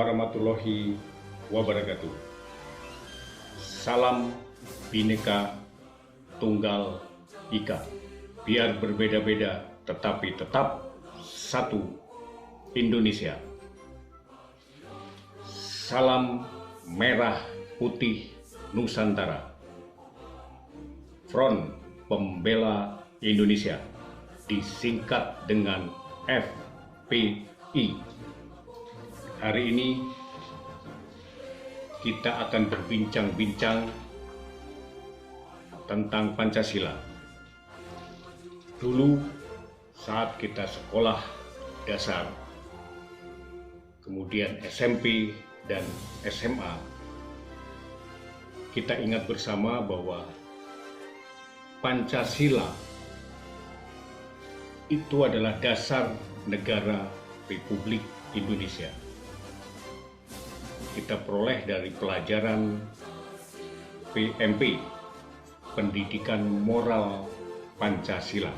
warahmatullahi wabarakatuh. Salam Bhinneka Tunggal Ika. Biar berbeda-beda tetapi tetap satu Indonesia. Salam Merah Putih Nusantara. Front Pembela Indonesia, disingkat dengan FPI. Hari ini kita akan berbincang-bincang tentang Pancasila. Dulu saat kita sekolah dasar, kemudian SMP dan SMA, kita ingat bersama bahwa Pancasila itu adalah dasar negara Republik Indonesia. Kita peroleh dari pelajaran PMP, Pendidikan Moral Pancasila.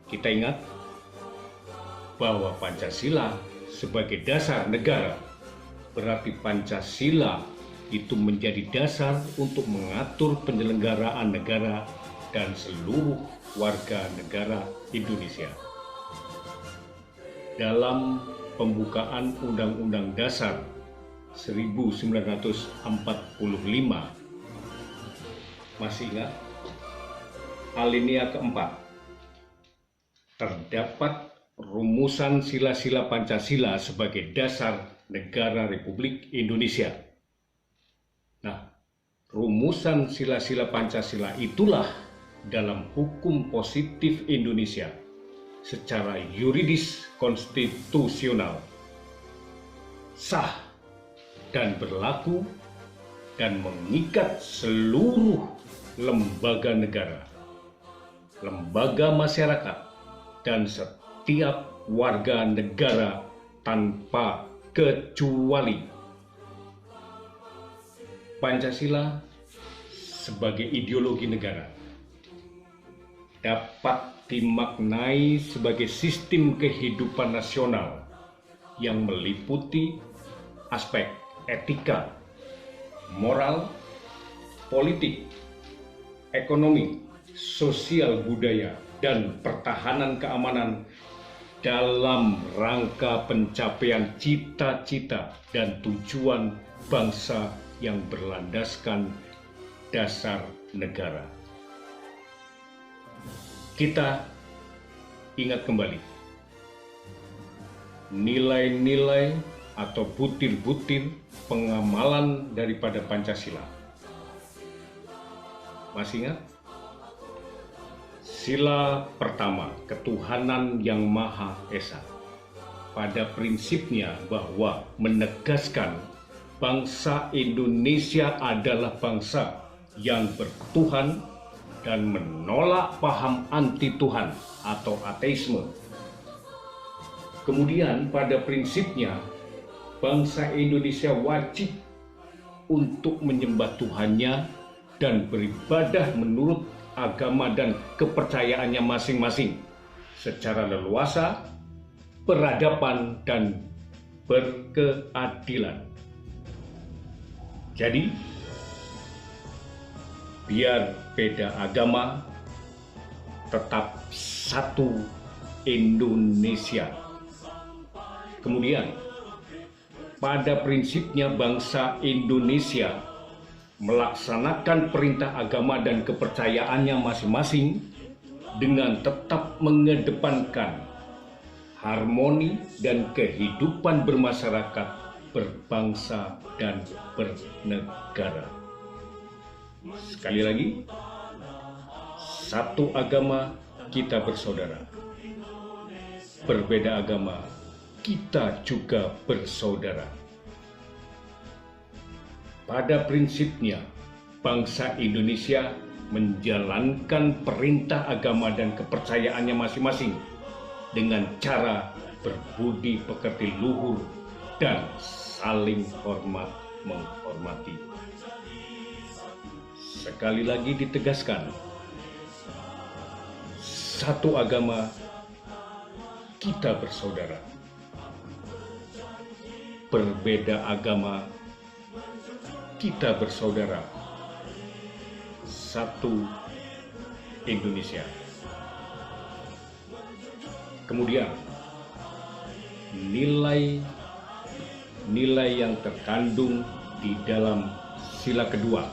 Kita ingat bahwa Pancasila sebagai dasar negara, berarti Pancasila itu menjadi dasar untuk mengatur penyelenggaraan negara dan seluruh warga negara Indonesia. Dalam pembukaan Undang-Undang Dasar 1945, masih ingat? Alinea keempat, terdapat rumusan sila-sila Pancasila sebagai dasar negara Republik Indonesia. Nah, rumusan sila-sila Pancasila itulah dalam hukum positif Indonesia secara yuridis konstitusional sah dan berlaku dan mengikat seluruh lembaga negara, lembaga masyarakat, dan setiap warga negara tanpa kecuali. Pancasila sebagai ideologi negara dapat dimaknai sebagai sistem kehidupan nasional yang meliputi aspek etika, moral, politik, ekonomi, sosial budaya, dan pertahanan keamanan dalam rangka pencapaian cita-cita dan tujuan bangsa yang berlandaskan dasar negara. Kita ingat kembali nilai-nilai atau butir-butir pengamalan daripada Pancasila. Masih ingat? Sila pertama, ketuhanan yang Maha Esa. Pada prinsipnya bahwa menegaskan bangsa Indonesia adalah bangsa yang bertuhan dan menolak paham anti-Tuhan atau ateisme. Kemudian pada prinsipnya bangsa Indonesia wajib untuk menyembah Tuhannya dan beribadah menurut agama dan kepercayaannya masing-masing secara leluasa, beradaban, dan berkeadilan. Jadi, biar beda agama, tetap satu Indonesia. Kemudian, pada prinsipnya bangsa Indonesia melaksanakan perintah agama dan kepercayaannya masing-masing dengan tetap mengedepankan harmoni dan kehidupan bermasyarakat, berbangsa, dan bernegara. Sekali lagi, satu agama, kita bersaudara. Berbeda agama, kita juga bersaudara. Pada prinsipnya, bangsa Indonesia menjalankan perintah agama dan kepercayaannya masing-masing dengan cara berbudi pekerti luhur dan saling hormat menghormati. Sekali lagi ditegaskan, satu agama, kita bersaudara. berbeda agama, kita bersaudara. Satu Indonesia. Kemudian, nilai yang terkandung di dalam sila kedua,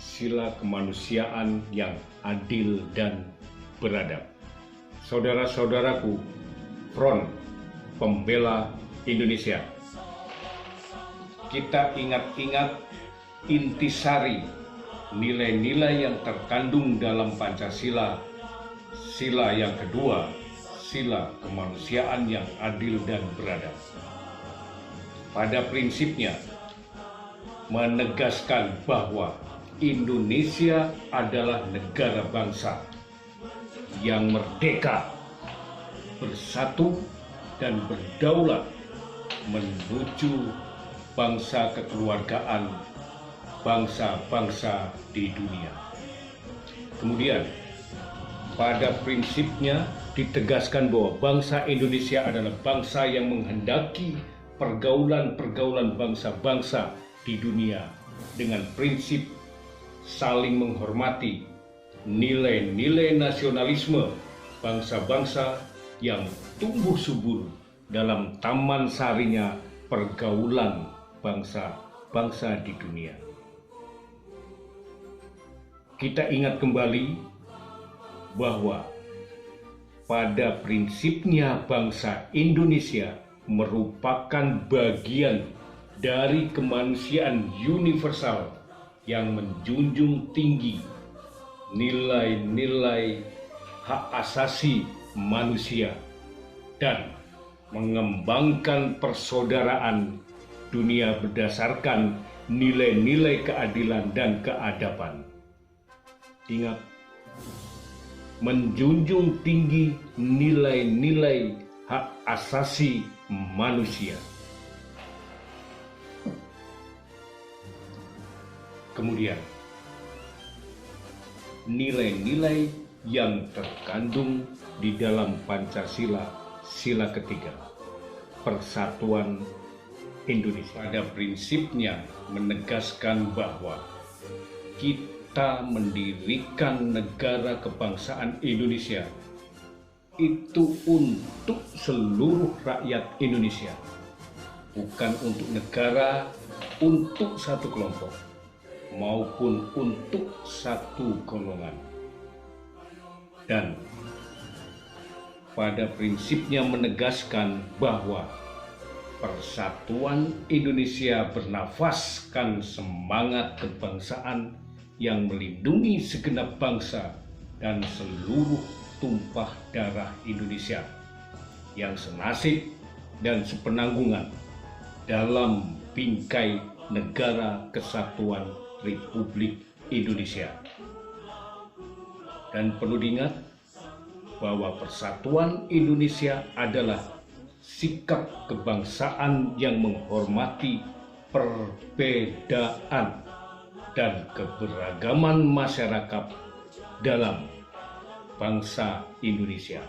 sila kemanusiaan yang adil dan beradab. Saudara-saudaraku, Front Pembela Indonesia, kita ingat-ingat intisari nilai-nilai yang terkandung dalam Pancasila, sila yang kedua, sila kemanusiaan yang adil dan beradab. Pada prinsipnya, menegaskan bahwa Indonesia adalah negara bangsa yang merdeka, bersatu, dan berdaulat menuju bangsa kekeluargaan bangsa-bangsa di dunia. Kemudian, pada prinsipnya ditegaskan bahwa bangsa Indonesia adalah bangsa yang menghendaki pergaulan-pergaulan bangsa-bangsa di dunia dengan prinsip saling menghormati, nilai-nilai nasionalisme bangsa-bangsa yang tumbuh subur dalam taman sarinya pergaulan bangsa-bangsa di dunia. Kita ingat kembali bahwa pada prinsipnya bangsa Indonesia merupakan bagian dari kemanusiaan universal yang menjunjung tinggi nilai-nilai hak asasi manusia dan mengembangkan persaudaraan dunia berdasarkan nilai-nilai keadilan dan keadaban. Ingat, menjunjung tinggi nilai-nilai hak asasi manusia. Kemudian, nilai-nilai yang terkandung di dalam Pancasila, sila ketiga, persatuan Indonesia. Pada prinsipnya menegaskan bahwa kita mendirikan negara kebangsaan Indonesia itu untuk seluruh rakyat Indonesia, bukan untuk negara, untuk satu kelompok, maupun untuk satu golongan. Dan pada prinsipnya menegaskan bahwa persatuan Indonesia bernafaskan semangat kebangsaan yang melindungi segenap bangsa dan seluruh tumpah darah Indonesia yang senasib dan sepenanggungan dalam bingkai Negara Kesatuan Republik Indonesia. Dan perlu diingat bahwa persatuan Indonesia adalah sikap kebangsaan yang menghormati perbedaan dan keberagaman masyarakat dalam bangsa Indonesia.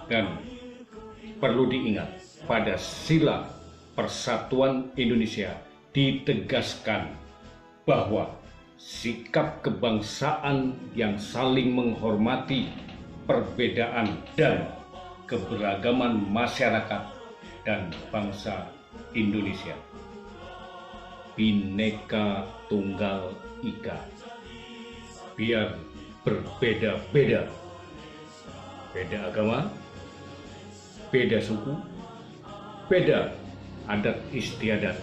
Dan perlu diingat, pada sila persatuan Indonesia ditegaskan bahwa sikap kebangsaan yang saling menghormati perbedaan dan keberagaman masyarakat dan bangsa Indonesia. Bhinneka Tunggal Ika. Biar berbeda-beda, beda agama, beda suku, beda adat istiadat,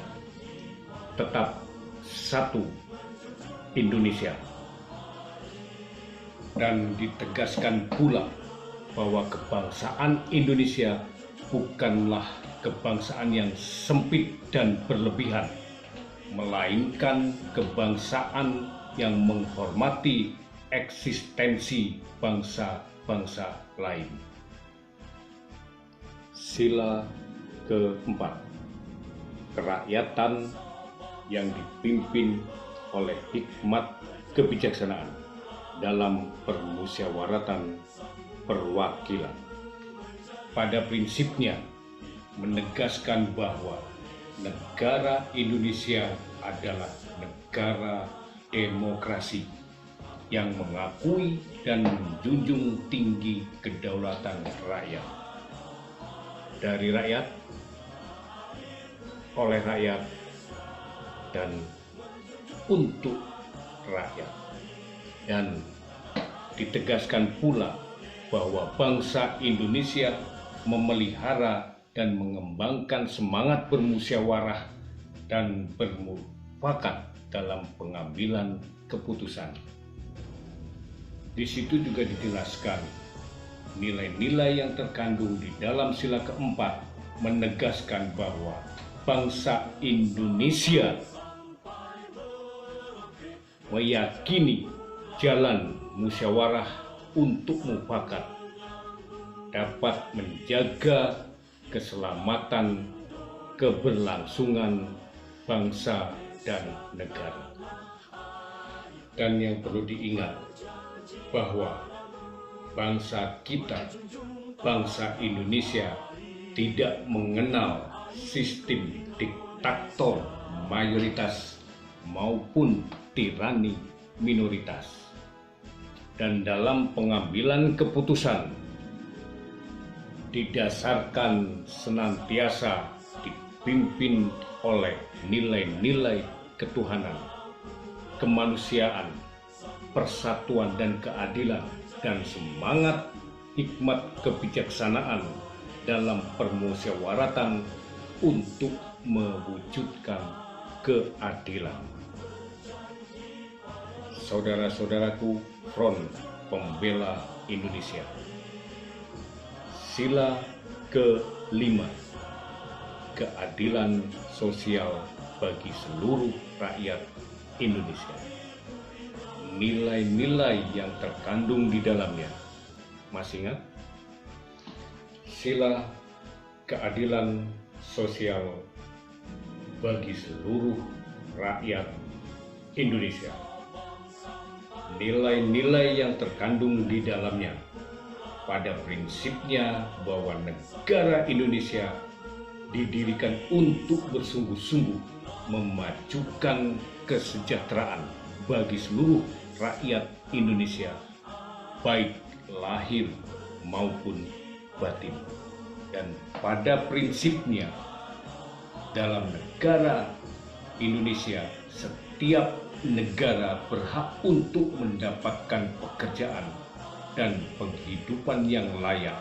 tetap satu Indonesia. Dan ditegaskan pula bahwa kebangsaan Indonesia bukanlah kebangsaan yang sempit dan berlebihan, melainkan kebangsaan yang menghormati eksistensi bangsa-bangsa lain. Sila keempat, kerakyatan yang dipimpin oleh hikmat kebijaksanaan dalam permusyawaratan perwakilan. pada prinsipnya menegaskan bahwa negara Indonesia adalah negara demokrasi yang mengakui dan menjunjung tinggi kedaulatan rakyat. Dari rakyat, oleh rakyat, dan untuk rakyat. Dan ditegaskan pula bahwa bangsa Indonesia memelihara dan mengembangkan semangat bermusyawarah dan bermufakat dalam pengambilan keputusan. Di situ juga dijelaskan nilai-nilai yang terkandung di dalam sila keempat menegaskan bahwa bangsa Indonesia meyakini jalan musyawarah untuk mufakat dapat menjaga keselamatan keberlangsungan bangsa dan negara. Dan yang perlu diingat bahwa bangsa kita, bangsa Indonesia tidak mengenal sistem diktator mayoritas maupun tirani minoritas. Dan dalam pengambilan keputusan didasarkan senantiasa dipimpin oleh nilai-nilai ketuhanan, kemanusiaan, persatuan dan keadilan, dan semangat hikmat kebijaksanaan dalam permusyawaratan untuk mewujudkan keadilan. Saudara-saudaraku Front Pembela Indonesia, sila ke-5, keadilan sosial bagi seluruh rakyat Indonesia. Nilai-nilai yang terkandung di dalamnya, masih ingat? Sila keadilan sosial bagi seluruh rakyat Indonesia. Nilai-nilai yang terkandung di dalamnya pada prinsipnya bahwa negara Indonesia didirikan untuk bersungguh-sungguh memajukan kesejahteraan bagi seluruh rakyat Indonesia, baik lahir maupun batin. Dan pada prinsipnya dalam negara Indonesia, setiap negara berhak untuk mendapatkan pekerjaan dan penghidupan yang layak,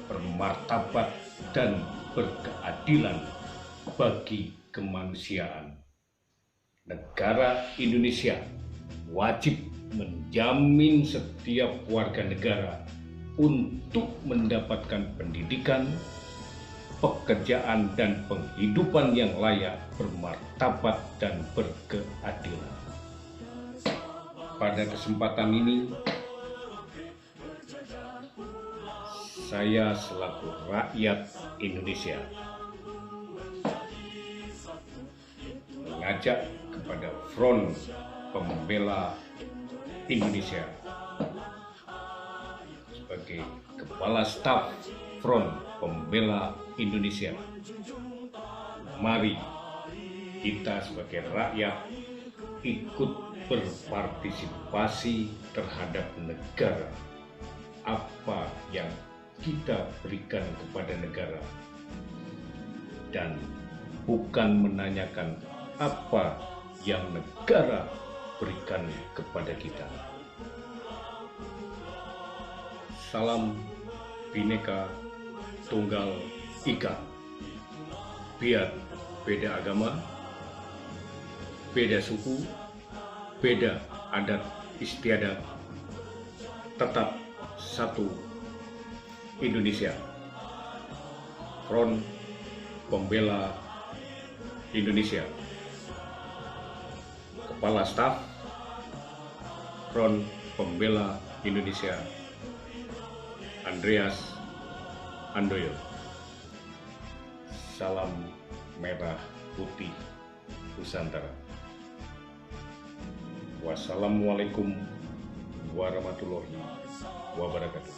bermartabat dan berkeadilan bagi kemanusiaan. Negara Indonesia wajib menjamin setiap warga negara untuk mendapatkan pendidikan, pekerjaan, dan penghidupan yang layak, bermartabat, dan berkeadilan. Pada kesempatan ini, saya selaku rakyat Indonesia mengajak kepada Front Pembela Indonesia sebagai Kepala Staf Front Pembela Indonesia, mari kita sebagai rakyat ikut berpartisipasi terhadap negara. Apa yang kita berikan kepada negara, dan bukan menanyakan apa yang negara berikan kepada kita. Salam Bhinneka Tunggal Ika. Biar beda agama, beda suku, beda adat istiadat, tetap satu Indonesia. Front Pembela Indonesia. Kepala Staf Front Pembela Indonesia, Andreas Handoyo. Salam merah putih Nusantara. Wassalamualaikum warahmatullahi wabarakatuh.